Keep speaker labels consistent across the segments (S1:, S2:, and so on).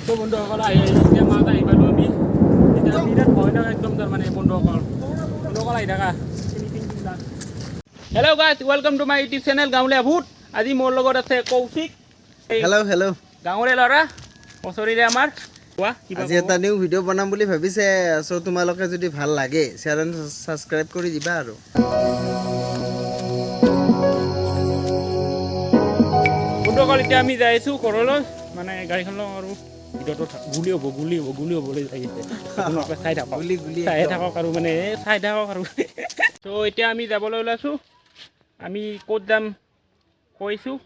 S1: তো বন্ধুসকল এতিয়া মাত আহি পালোঁ আমি এতিয়া বিৰাট ভয় লগা একদম তাৰমানে বন্ধুসকল আহি থাকা hello' guys welcome to my YouTube channel গাঁৱলীয়া ভূত আজি মোৰ লগত আছে কৌশিক
S2: হেল্ল'
S1: গাঁৱৰে ল'ৰা ওচৰৰে আমাৰ
S2: আজি এটা নিউ ভিডিঅ' বনাম বুলি ভাবিছে চ' তোমালোকে যদি ভাল লাগে শ্বেয়াৰ এণ্ড ছাবস্ক্ৰাইব কৰি দিবা আৰু
S1: বন্ধুসকল এতিয়া আমি যাই আছোঁ ঘৰলৈ মানে গাড়ীখন লওঁ আৰু ভিডিঅ'টো গুলি হ'ব বুলি লাগিছে চাই থাকক আৰু মানে চাই থাকক আৰু ত' এতিয়া আমি যাবলৈ ওলাইছোঁ আমি ক'ত যাম কৈছোঁ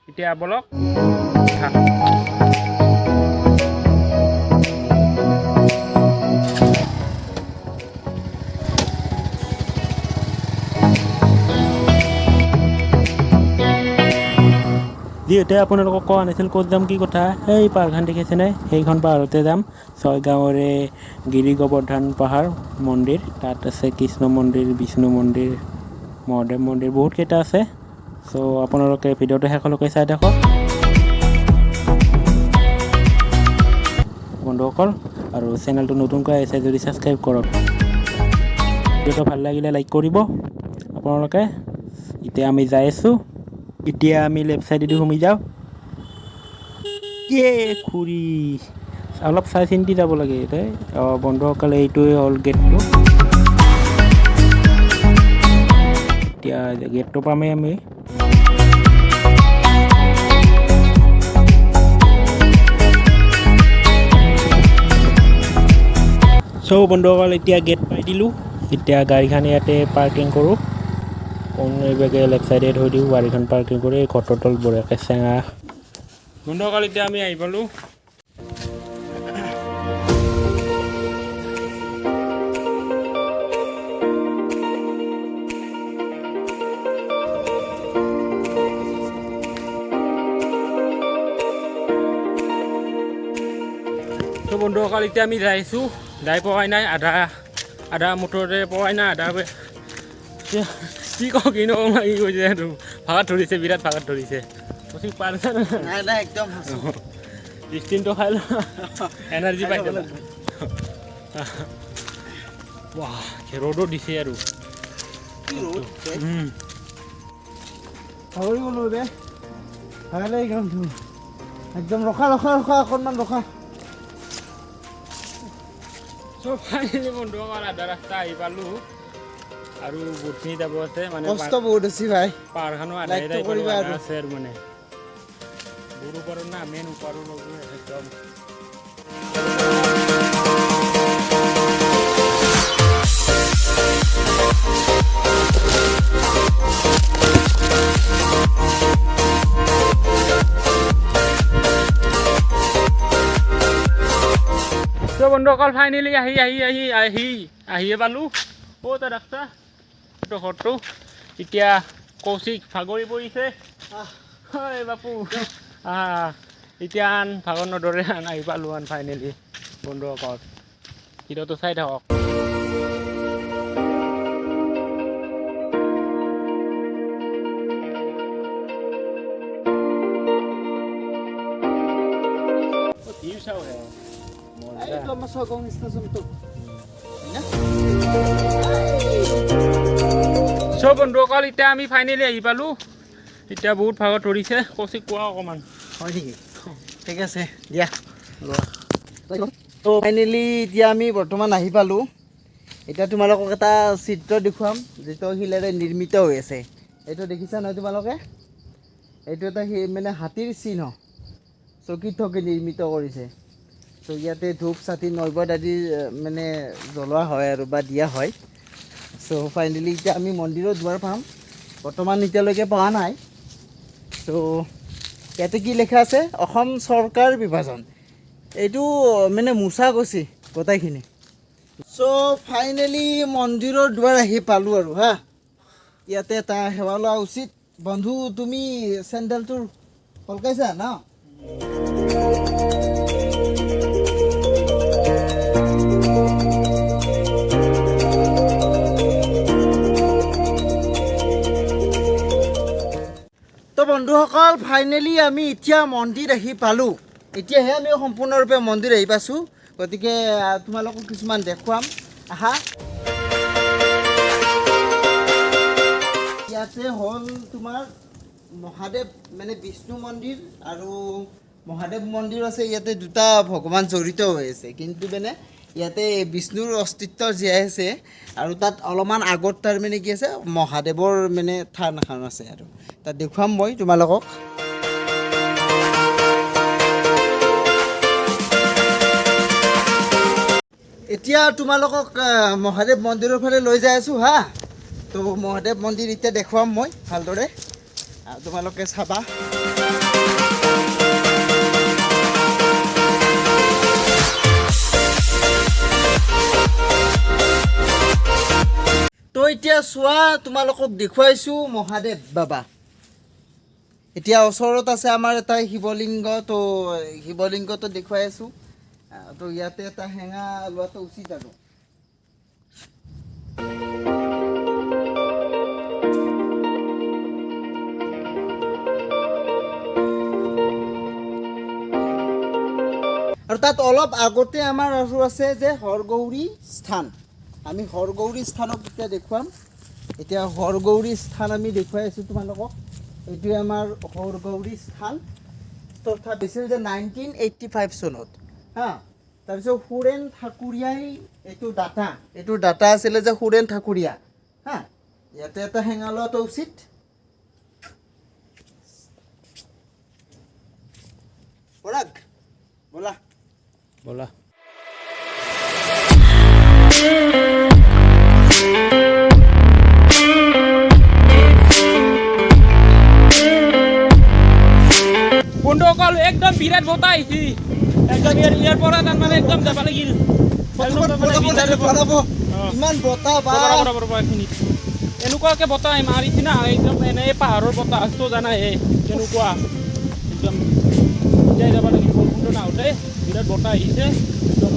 S1: এতিয়া বলক যিহেতু আপোনালোকক কোৱা নাছিল ক'ত যাম কি কথা সেই পাহাৰখন দেখিছেনে সেইখন পাহাৰতে যাম ছয়গাঁৱৰে গিৰি গোৱৰ্ধন পাহাৰ মন্দিৰ তাত আছে কৃষ্ণ মন্দিৰ বিষ্ণু মন্দিৰ মহাদেৱ মন্দিৰ বহুতকেইটা আছে চ' আপোনালোকে ভিডিঅ'টো শেষলৈকে চাই থাকক বন্ধুসকল আৰু চেনেলটো নতুনকৈ আহিছে যদি ছাবস্ক্ৰাইব কৰক ভিডিঅ'টো ভাল লাগিলে লাইক কৰিব আপোনালোকে এতিয়া আমি যাই আছোঁ এতিয়া আমি লেফ্ট চাইডেদি সোমাই যাওঁ খুৰী অলপ চাই চিন্তি যাব লাগে বন্ধুসকলে এইটোৱে হ'ল গেটটো এতিয়া গেটটো পামেই আমি চ' বন্ধুসকল এতিয়া গেট পাই দিলোঁ এতিয়া গাড়ীখন ইয়াতে পাৰ্কিং কৰোঁ এইভাগে লেফ্ট চাইডে থৈ দিওঁ গাড়ীখন পাৰ্কিং কৰি ঘৰটোৰ তল বঢ়িয়াকৈ চেঙা বন্ধুসকল এতিয়া আমি আহি পালোঁ তো বন্ধুসকল এতিয়া আমি যাইছোঁ যাই পোৱাই নাই আধা মটৰতে পোৱাই নাই আধা কি কওঁ কি নকওঁ লাগি গৈছে আৰু ভাগাত ধৰিছে বিৰাট ভাগাত ধৰিছে কৌশিক পাৰিছে
S2: নাই একদম
S1: ডিষ্টিনটো খাই লওঁ এনাৰ্জি পাই যাব ৰ'দো দিছে আৰু
S2: পাহৰি গ'লো দে একদম ৰখা অকণমান ৰখা
S1: চ' ফাইনেলি বন্ধুসকল আধা ৰাস্তা আহি পালোঁ আৰু বহুতখিনি যাব আছে মানে
S2: কষ্ট বহুত আছে ভাই
S1: পাহাৰখনো আধাই আছে আৰু মানে বহুত ওপৰত না মেইন ওপৰৰ একদম বন্ধুসকল ফাইনেলি আহিয়ে পালোঁ ক'ত ৰাস্তা ঘৰটো এতিয়া কৌশিক ভাগৰি পৰিছে হয় বাপু এতিয়া ভাগৰ নধৰে আহি পালোঁ ফাইনেলি বন্ধুসকল ভিডিঅ'টো চাই থাকক চ' বন্ধুসকল এতিয়া আমি ফাইনেলি আহি পালোঁ এতিয়া বহুত ভাগত ধৰিছে কৌশিক কোৱা অকণমান
S2: হয় নেকি ঠিক আছে দিয়া ত' ফাইনেলি এতিয়া আমি বৰ্তমান আহি পালোঁ এতিয়া তোমালোকক এটা চিত্ৰ দেখুৱাম যিটো শিলেৰে নিৰ্মিত হৈ আছে এইটো দেখিছা নহয় তোমালোকে এইটো এটা মানে হাতীৰ চিহ্ন চকীত থকি নিৰ্মিত কৰিছে ত' ইয়াতে ধূপ চাতি নৈবদ আদি মানে জ্বলোৱা হয় আৰু বা দিয়া হয় চ' ফাইনেলি এতিয়া আমি মন্দিৰৰ দুৱাৰ পাম বৰ্তমান এতিয়ালৈকে পোৱা নাই ত' ইয়াতে কি লিখা আছে অসম চৰকাৰ বিভাজন এইটো মানে মোচা গৈছে গোটেইখিনি চ' ফাইনেলি মন্দিৰৰ দুৱাৰ আহি পালোঁ আৰু হা ইয়াতে এটা সেৱা লোৱা উচিত বন্ধু তুমি চেণ্ডেলটো সলকাইছা ন তো বন্ধুসকল ফাইনেলি আমি এতিয়া মন্দিৰ আহি পালোঁ এতিয়াহে আমি সম্পূৰ্ণৰূপে মন্দিৰ আহি পাইছোঁ গতিকে তোমালোকক কিছুমান দেখুৱাম আহা ইয়াতে হ'ল তোমাৰ মহাদেৱ মানে বিষ্ণু মন্দিৰ আৰু মহাদেৱ মন্দিৰ আছে ইয়াতে দুটা ভগৱান জড়িত হৈ আছে কিন্তু মানে ইয়াতে বিষ্ণুৰ অস্তিত্ব জীয়াই আছে আৰু তাত অলপমান আগত তাৰ মানে কি আছে মহাদেৱৰ মানে থান এখন আছে আৰু তাত দেখুৱাম মই তোমালোকক এতিয়া তোমালোকক মহাদেৱ মন্দিৰৰ ফালে লৈ যাই আছোঁ হা তো মহাদেৱ মন্দিৰ এতিয়া দেখুৱাম মই ভালদৰে তোমালোকে চাবা তো এতিয়া চোৱা তোমালোকক দেখুৱাইছোঁ মহাদেৱ বাবা এতিয়া ওচৰত আছে আমাৰ এটা শিৱলিংগ তো শিৱলিংগটো দেখুৱাই আছোঁ তো ইয়াতে এটা হেঙা লোৱাটো উচিত আৰু আৰু তাত অলপ আগতে আমাৰ আৰু আছে যে হৰগৌৰী স্থান আমি হৰগৌৰী স্থানক এতিয়া দেখুৱাম এতিয়া হৰগৌৰী স্থান আমি দেখুৱাই আছোঁ তোমালোকক এইটোৱে আমাৰ হৰগৌৰী স্থান তথা দিছিল যে 1985 চনত হা তাৰপিছত সুৰেণ ঠাকুৰীয়াই এইটো ডাটা আছিলে যে সুৰেণ ঠাকুৰীয়া হা ইয়াতে এটা হেঙা লোৱাটো উচিত পৰাগ ব'লা
S1: ব'লা বন্ধুসকল একদম বিৰাট বতাহ আহিছে একদম ইয়াৰ পৰা তাৰমানে একদম যাব লাগিল
S2: ইমান বতাহ বা
S1: এনেকুৱাকে বতাহ মাৰিছে না একদম এনে পাহাৰৰ বতাহ তো জানাই কেনেকুৱা একদম যাই যাব লাগিব বৰষুণটো নাওঁতে বিৰাট বতাহ আহিছে একদম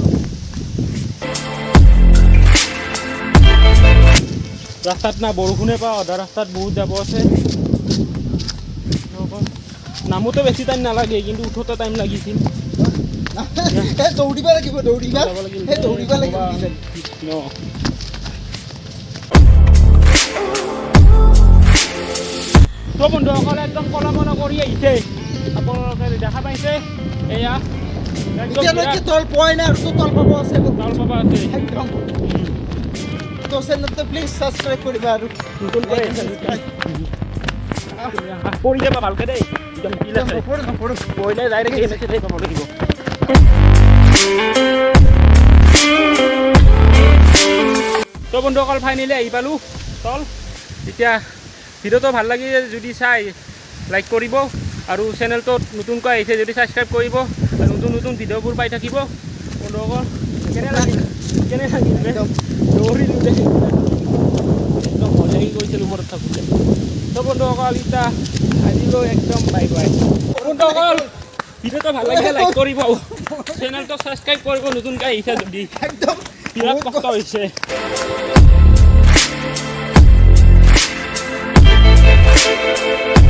S1: ৰাস্তাত না বৰষুণে পাওঁ আধা ৰাস্তাত বহুত যাব আছে নামোতে বেছি টাইম নালাগে কিন্তু উঠোতে টাইম লাগিছিল
S2: দৌৰিব লাগিব দৌৰিব লাগিব
S1: তো বন্ধুসকলে একদম কলা মলা কৰি আহিছে আপোনালোকে দেখা পাইছে এয়া
S2: এতিয়ালৈকে তল পোৱাই নাই আৰু তল পাব আছে
S1: চাউল পাবা আছে
S2: একদম তো চেনেলটো প্লিজ ছাবস্ক্ৰাইব কৰিবা আৰু
S1: নতুনকৈ পৰি যাবা ভালকে দেই একদম কি আছে পৰিলে যাই থাকি এনেকৈ দেই পাব লাগিব তো বন্ধুসকল ফাইনেলি আহি পালোঁ তল এতিয়া ভিডিঅ'টো ভাল লাগিলে যদি চাই লাইক কৰিব আৰু চেনেলটোত নতুনকৈ আহিছে যদি ছাবস্ক্ৰাইব কৰিব আৰু নতুন নতুন ভিডিঅ'বোৰ পাই থাকিব বন্ধুসকল কেনে লাগিল দৌৰিলোঁ দেই একদম মজা লাগি গৈছিলোঁ ওপৰত থাকোঁতে তো বন্ধুসকল এতিয়া আজিলৈ একদম বাই বাই বন্ধুসকল ভিডিঅ'টো ভাল লাগিলে লাইক কৰিব চেনেলটো ছাবস্ক্ৰাইব কৰিব নতুনকৈ আহিছে যদি
S2: একদম
S1: বিৰাট কষ্ট হৈছে
S3: Thank you.